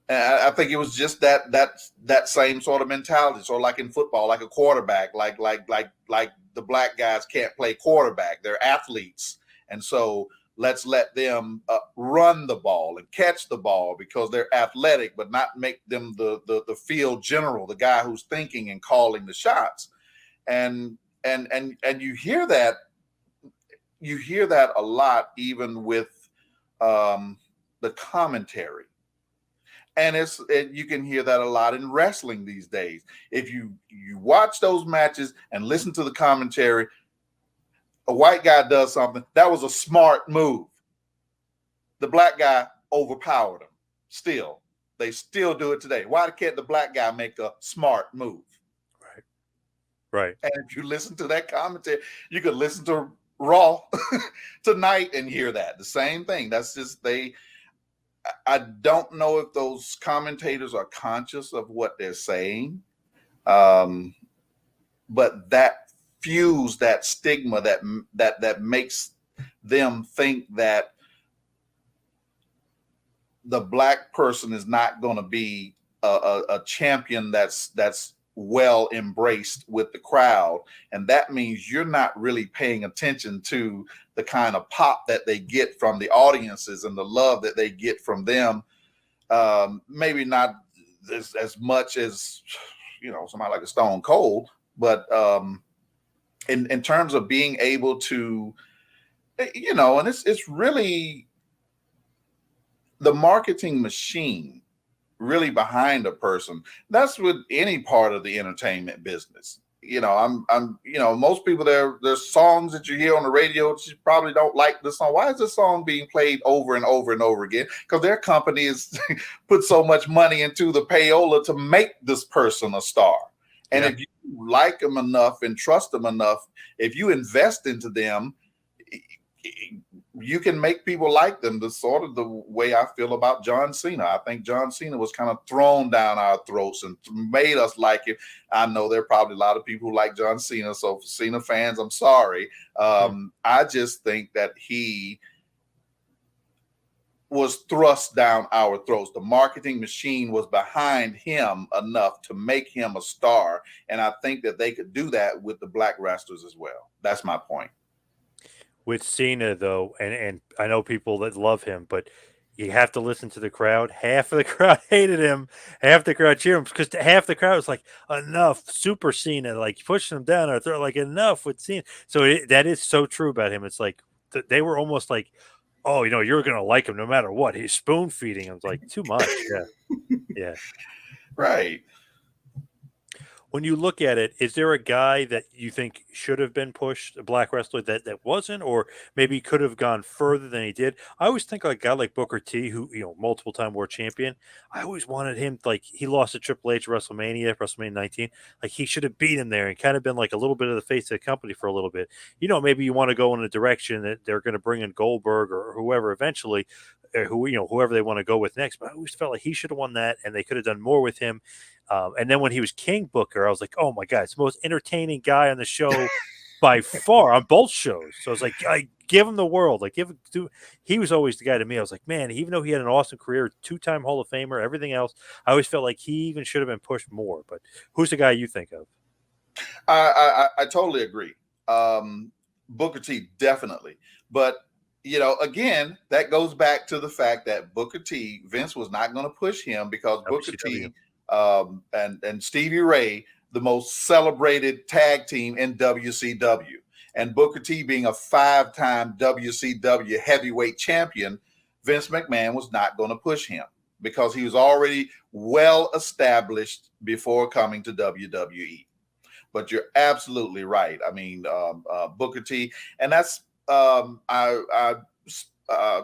And I think it was just that same sort of mentality. So like in football, like a quarterback, like the black guys can't play quarterback. They're athletes. And so let's let them run the ball and catch the ball because they're athletic, but not make them the field general, the guy who's thinking and calling the shots. And and you hear that a lot, even with the commentary. And you can hear that a lot in wrestling these days. If you watch those matches and listen to the commentary, a white guy does something that was a smart move. The black guy overpowered him. Still, they still do it today. Why can't the black guy make a smart move? Right. Right. And if you listen to that commentary, you could listen to Raw tonight and hear that the same thing. That's just they. I don't know if those commentators are conscious of what they're saying, but that fuse, that stigma, that makes them think that the black person is not going to be a champion that's well embraced with the crowd, and that means you're not really paying attention to the kind of pop that they get from the audiences and the love that they get from them. Maybe not as much as somebody like a Stone Cold, but in terms of being able to, and it's really the marketing machine really behind a person. That's with any part of the entertainment business. Most people there's songs that you hear on the radio that you probably don't like the song. Why is this song being played over and over and over again? Because their company has put so much money into the payola to make this person a star. And if you like them enough and trust them enough, if you invest into them, you can make people like them. The sort of the way I feel about John Cena. I think John Cena was kind of thrown down our throats and made us like him. I know there are probably a lot of people who like John Cena, so for Cena fans, I'm sorry. I just think that he was thrust down our throats. The marketing machine was behind him enough to make him a star, and I think that they could do that with the black wrestlers as well. That's my point. With Cena though, and I know people that love him, but you have to listen to the crowd. Half of the crowd hated him, half the crowd cheered him because half the crowd was like, "Enough, Super Cena!" Like pushing him down our throat, like enough with Cena. So that is so true about him. It's like they were almost like, "Oh, you're gonna like him no matter what." He's spoon feeding him. It's like too much. Yeah, yeah. Right. When you look at it, is there a guy that you think should have been pushed, a black wrestler that wasn't, or maybe could have gone further than he did? I always think like a guy like Booker T, who multiple time world champion. I always wanted him like he lost to Triple H WrestleMania 19. Like he should have beat him there and kind of been like a little bit of the face of the company for a little bit. Maybe you want to go in a direction that they're going to bring in Goldberg or whoever eventually, or whoever they want to go with next. But I always felt like he should have won that, and they could have done more with him. And then when he was King Booker, I was like, oh my God, it's the most entertaining guy on the show by far on both shows. So I was like, I give him the world. Like, he was always the guy to me. I was like, man, even though he had an awesome career, 2-time Hall of Famer, everything else, I always felt like he even should have been pushed more. But who's the guy you think of? I totally agree. Booker T, definitely. But again, that goes back to the fact that Booker T, Vince was not going to push him because Booker WCW. T and Stevie Ray, the most celebrated tag team in WCW, and Booker T being a 5-time WCW heavyweight champion, Vince McMahon was not going to push him because he was already well established before coming to WWE. But you're absolutely right. I mean, Booker T, and that's I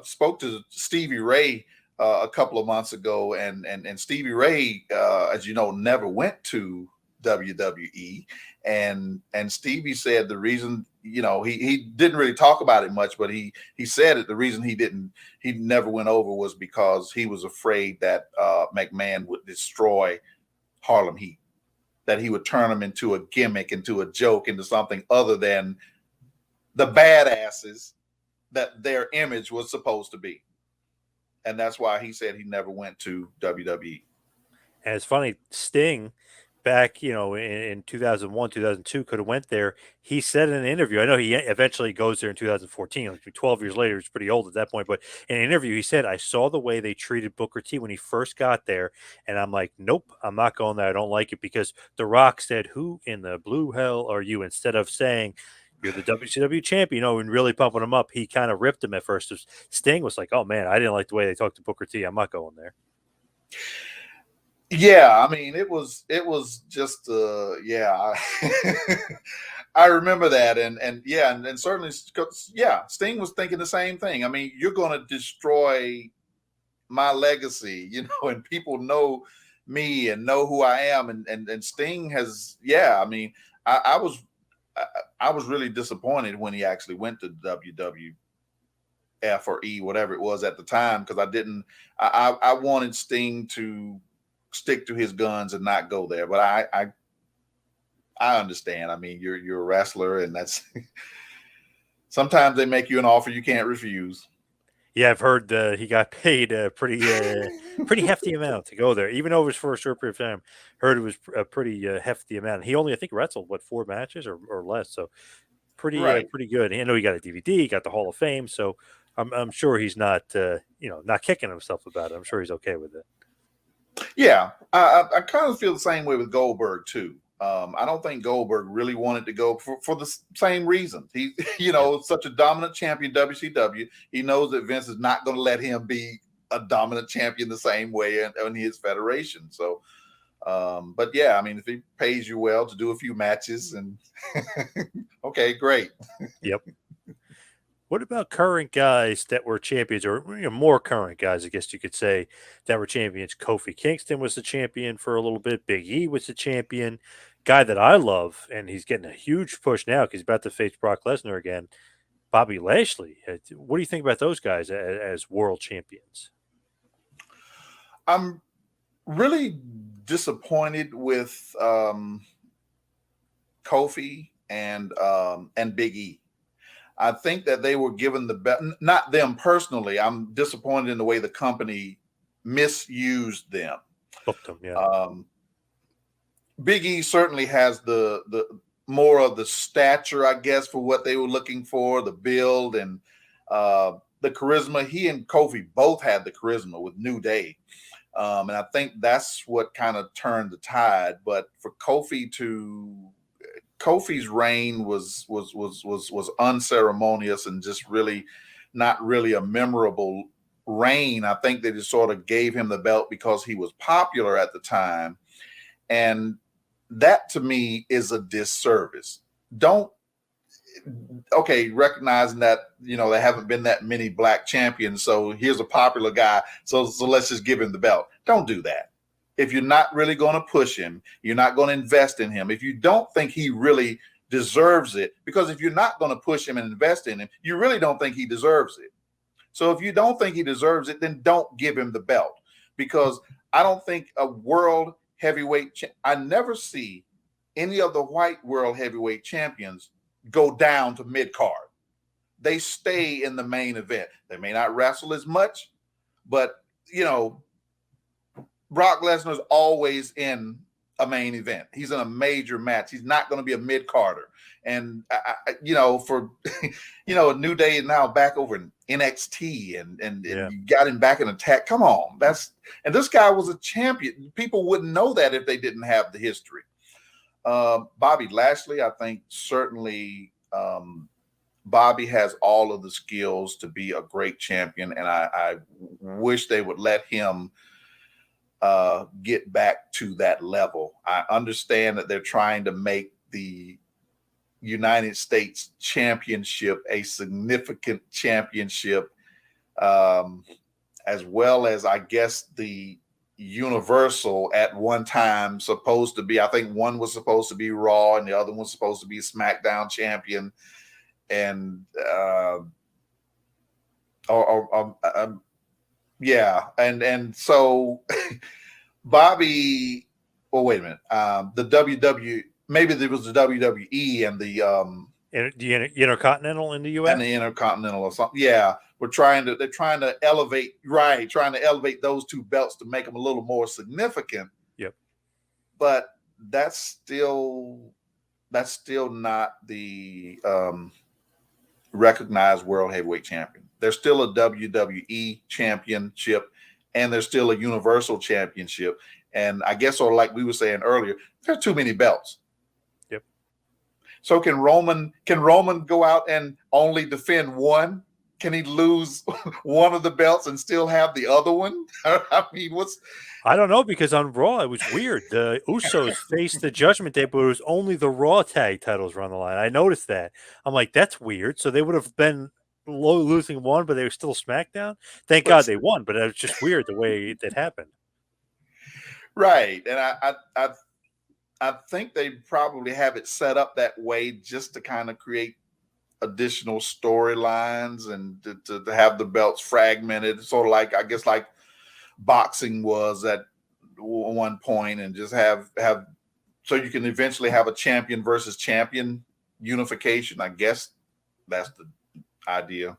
spoke to Stevie Ray a couple of months ago, and Stevie Ray, as you know, never went to WWE, and Stevie said the reason, he didn't really talk about it much, but he said that the reason he never went over was because he was afraid that McMahon would destroy Harlem Heat, that he would turn them into a gimmick, into a joke, into something other than the badasses that their image was supposed to be. And that's why he said he never went to WWE. And it's funny, Sting back, in 2001, 2002, could have went there. He said in an interview, I know he eventually goes there in 2014, like 12 years later, he's pretty old at that point, but in an interview, he said, I saw the way they treated Booker T when he first got there, and I'm like, nope, I'm not going there. I don't like it because The Rock said, who in the blue hell are you? Instead of saying, you're the WCW champion, and really pumping him up, he kind of ripped him at first. Sting was like, oh man, I didn't like the way they talked to Booker T. I'm not going there. Yeah, I mean, it was just yeah. I remember that, and yeah, and certainly, yeah, Sting was thinking the same thing. I mean, you're going to destroy my legacy, and people know me and know who I am, and Sting has, yeah. I mean, I was I was really disappointed when he actually went to WWF or E, whatever it was at the time, because I didn't. I wanted Sting to stick to his guns and not go there, but I understand. I mean, you're a wrestler, and that's sometimes they make you an offer you can't refuse. Yeah, I've heard he got paid a pretty hefty amount to go there, even over his first short period of time. Heard it was a pretty hefty amount. He only, I think, wrestled what 4 matches or less, so Right. pretty good. I know he got a DVD, he got the Hall of Fame, so I'm sure he's not not kicking himself about it. I'm sure he's okay with it. Yeah, I kind of feel the same way with Goldberg too. I don't think Goldberg really wanted to go for the same reasons. He, Yeah, such a dominant champion WCW. He knows that Vince is not going to let him be a dominant champion the same way in his federation. So, but yeah, I mean, if he pays you well to do a few matches, and okay, great. yep. What about current guys that were champions, or more current guys, I guess you could say, that were champions? Kofi Kingston was the champion for a little bit. Big E was the champion. Guy that I love, and he's getting a huge push now because he's about to face Brock Lesnar again. Bobby Lashley. What do you think about those guys as world champions? I'm really disappointed with Kofi and Big E. I think that they were given the best, not them personally. I'm disappointed in the way the company misused them. Booked them, yeah, Um, Big E certainly has the more of the stature, I guess, for what they were looking for, the build and the charisma. He and Kofi both had the charisma with New Day. And I think that's what kind of turned the tide. But for Kofi's reign was unceremonious and just really not really a memorable reign. I think they just sort of gave him the belt because he was popular at the time, and that to me is a disservice. Don't Okay, recognizing that there haven't been that many black champions, so here's a popular guy, so let's just give him the belt. Don't do that. If you're not really going to push him, you're not going to invest in him. If you don't think he really deserves it, because if you're not going to push him and invest in him, you really don't think he deserves it. So if you don't think he deserves it, then don't give him the belt, because I don't think a world heavyweight. I never see any of the white world heavyweight champions go down to mid card. They stay in the main event. They may not wrestle as much, but Brock Lesnar is always in a main event. He's in a major match. He's not going to be a mid carder. And for a New Day is now back over in NXT, and yeah. you got him back in Attack. Come on, and this guy was a champion. People wouldn't know that if they didn't have the history. Bobby Lashley, I think certainly Bobby has all of the skills to be a great champion, and I wish they would let him get back to that level. I understand that they're trying to make the United States Championship a significant championship, as well as, I guess, the Universal at one time supposed to be. I think one was supposed to be Raw and the other one was supposed to be SmackDown champion. And yeah, and so Bobby. Well, wait a minute. The WW, maybe there was the WWE and The Intercontinental in the and U.S. the Intercontinental or something. Yeah, they're trying to elevate, right? Trying to elevate those two belts to make them a little more significant. Yep. But that's still that's still not the recognized world heavyweight champion. There's still a WWE championship, and there's still a universal championship. And I guess, or like we were saying earlier, there's too many belts. Yep. So can Roman go out and only defend one? Can he lose one of the belts and still have the other one? I mean, what's I don't know because on Raw it was weird. The Usos faced the Judgment Day, but it was only the Raw tag titles were on the line. I noticed that. I'm like, that's weird. So they would have been losing one, but they were still SmackDown. Thank God but they won, but it was just weird the way that happened. right? And I think they probably have it set up that way just to kind of create additional storylines and to have the belts fragmented, sort of like, I guess, like boxing was at one point, and just have so you can eventually have a champion versus champion unification. I guess that's the idea.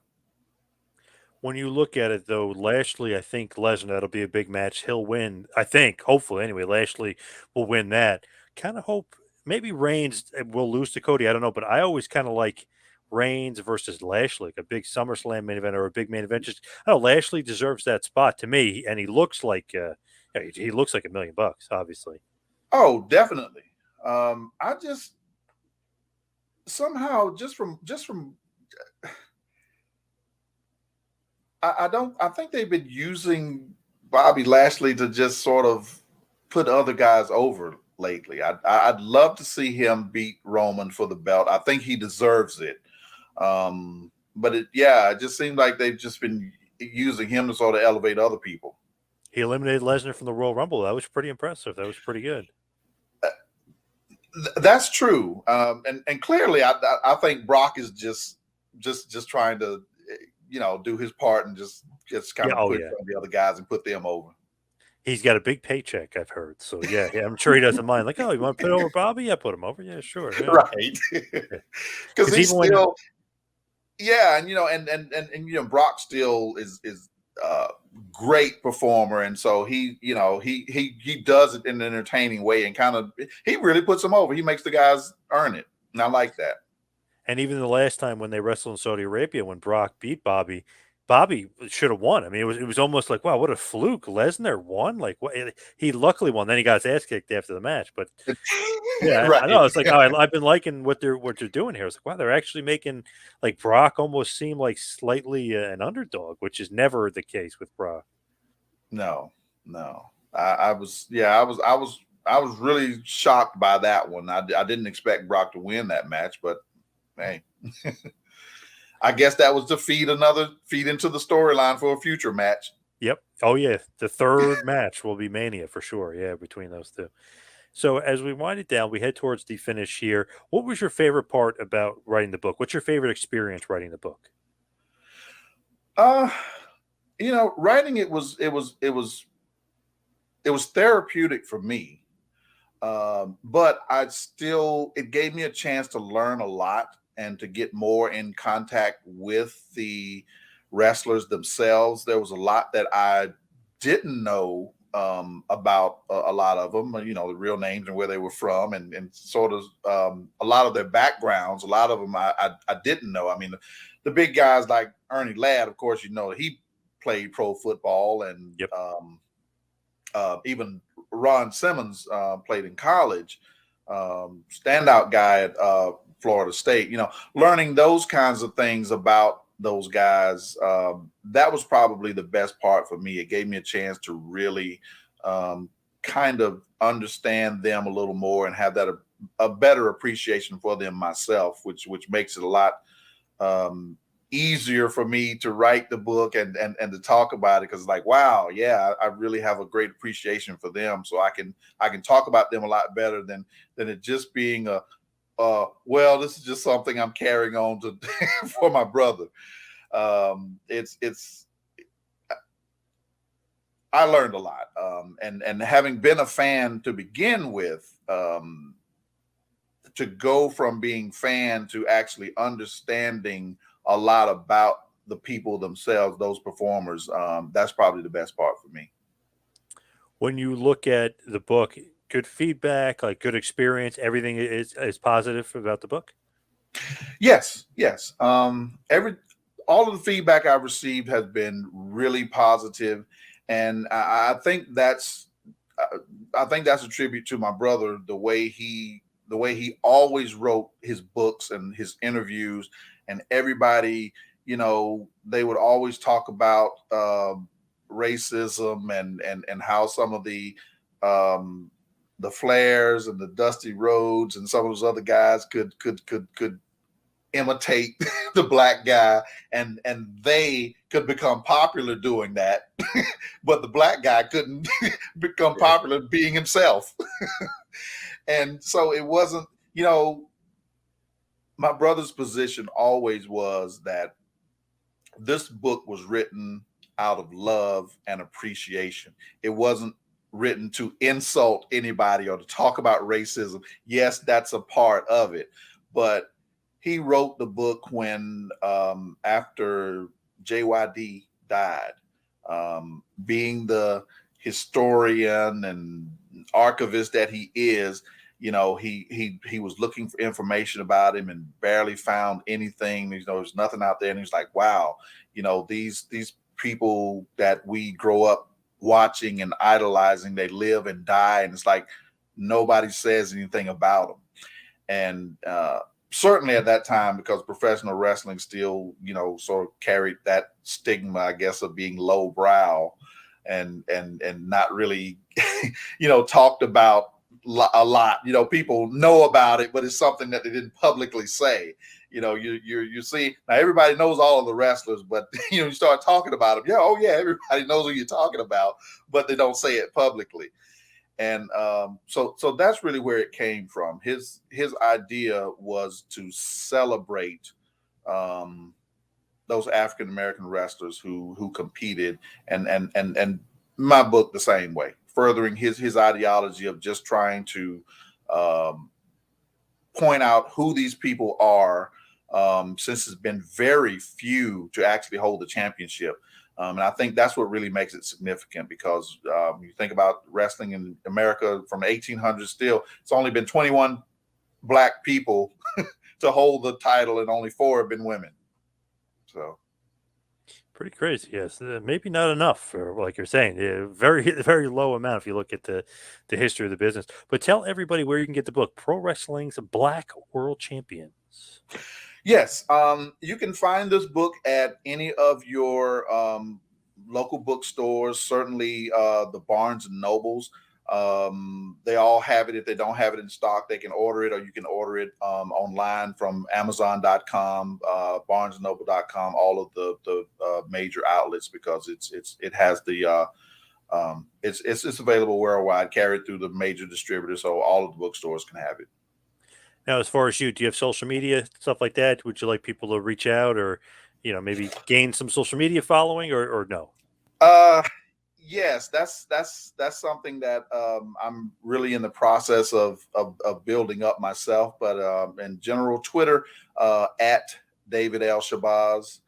When you look at it, though, Lashley, I think Lesnar, that'll be a big match. He'll win. I think, hopefully, anyway. Lashley will win that. Kind of hope maybe Reigns will lose to Cody. I don't know, but I always kind of like Reigns versus Lashley, like a big SummerSlam main event or a big main event. Just, I don't know. Lashley deserves that spot to me, and he looks like he looks like $1 million, obviously. Oh, definitely. I just somehow just from I don't I think they've been using Bobby Lashley to just sort of put other guys over lately. I'd love to see him beat Roman for the belt. I think he deserves it. But it just seems like they've just been using him to sort of elevate other people. He eliminated Lesnar from the Royal Rumble. That was pretty impressive. That was pretty good. That's true. And clearly, I think Brock is just trying to do his part and just kind Yeah. of Oh, push yeah. on the other guys and put them over. He's got a big paycheck, I've heard. So yeah, I'm sure he doesn't mind. Like, oh, you want to put over Bobby? Yeah, put him over. Yeah, sure. Yeah, Right. Because because he's even when still, yeah, and Brock still is uh great performer, and so he does it in an entertaining way, and kind of he really puts them over. He makes the guys earn it, and I like that. and even the last time when they wrestled in Saudi Arabia, when Brock beat Bobby, Bobby should have won. I mean, it was almost like wow, what a fluke! Lesnar won. Like what? He luckily won. Then he got his ass kicked after the match, but yeah, I Right. know. It's like oh, I've been liking what they're doing here. It's like wow, they're actually making like Brock almost seem like slightly an underdog, which is never the case with Brock. No, no. I was really shocked by that one. I didn't expect Brock to win that match, but hey, I guess that was to feed into the storyline for a future match. Yep. Oh yeah, the third match will be Mania for sure. Yeah, between those two. So as we wind it down, we head towards the finish here. What was your favorite part about writing the book? What's your favorite experience writing the book? Uh, writing it was therapeutic for me. But it gave me a chance to learn a lot and to get more in contact with the wrestlers themselves. There was a lot that I didn't know about a lot of them, the real names and where they were from, and sort of a lot of their backgrounds. A lot of them I didn't know. I mean, the big guys like Ernie Ladd, of course, he played pro football, and Yep. even Ron Simmons played in college, standout guy at Florida State. Learning those kinds of things about those guys, that was probably the best part for me. It gave me a chance to really kind of understand them a little more and have that a better appreciation for them myself, which makes it a lot um, easier for me to write the book and to talk about it, because like wow, yeah, I really have a great appreciation for them, so I can talk about them a lot better than it just being well, this is just something I'm carrying on to for my brother. It's I learned a lot, and having been a fan to begin with, to go from being fan to actually understanding a lot about the people themselves, those performers, that's probably the best part for me. When you look at the book, good feedback, like good experience. Everything is positive about the book. Yes, yes. Every all of the feedback I've received has been really positive, and I think that's a tribute to my brother. The way he always wrote his books and his interviews, and everybody, they would always talk about racism and how some of um, the Flares and the Dusty Rhodes and some of those other guys could imitate the black guy, and they could become popular doing that, but the black guy couldn't become Right. popular being himself. And so it wasn't, my brother's position always was that this book was written out of love and appreciation. It wasn't written to insult anybody or to talk about racism. Yes, that's a part of it, but he wrote the book when after JYD died, being the historian and archivist that he is. He was looking for information about him and barely found anything. There's nothing out there, and he's like, wow, these people that we grow up watching and idolizing, they live and die, and it's like nobody says anything about them. And certainly at that time, because professional wrestling still, sort of carried that stigma, I guess, of being lowbrow and not really, talked about a lot. People know about it, but it's something that they didn't publicly say. You see now everybody knows all of the wrestlers, but you start talking about them. Yeah, oh yeah, everybody knows who you're talking about, but they don't say it publicly. And so that's really where it came from. His idea was to celebrate um, those African American wrestlers who competed, and my book the same way, furthering his ideology of just trying to um, point out who these people are, since it's been very few to actually hold the championship. And I think that's what really makes it significant, because you think about wrestling in America from the 1800s, still, it's only been 21 black people to hold the title, and only four have been women. So, Pretty crazy, yes. Maybe not enough for, like you're saying, very very low amount if you look at the history of the business. But tell everybody where you can get the book, Pro Wrestling's Black World Champions. yes, you can find this book at any of your local bookstores, certainly the Barnes and Nobles. They all have it. If they don't have it in stock, they can order it, or you can order it online from Amazon.com, BarnesandNoble.com, all of the major outlets, because it has it's available worldwide, carried through the major distributors, so all of the bookstores can have it. Now, as far as you, do you have social media stuff like that? Would you like people to reach out, or maybe gain some social media following, or no? Uh, yes, that's something that I'm really in the process of building up myself. But in general, Twitter at David L. Shabazz.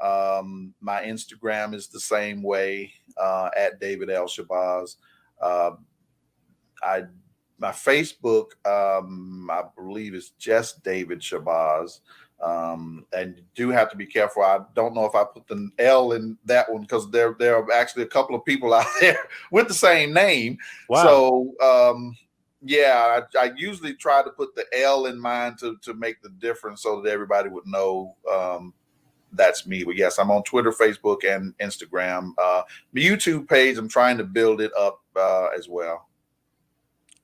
My Instagram is the same way, at David L. Shabazz. Uh, I My Facebook, I believe, is just David Shabazz. And you do have to be careful. I don't know if I put the L in that one, because there are actually a couple of people out there with the same name. Wow. So yeah, I usually try to put the L in mine to make the difference, so that everybody would know that's me. But yes, I'm on Twitter, Facebook, and Instagram. The YouTube page, I'm trying to build it up as well.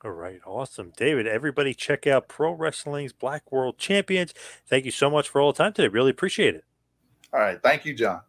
All right, awesome, David. Everybody, check out Pro Wrestling's Black World Champions. Thank you so much for all the time today. Really appreciate it. All right, thank you, John.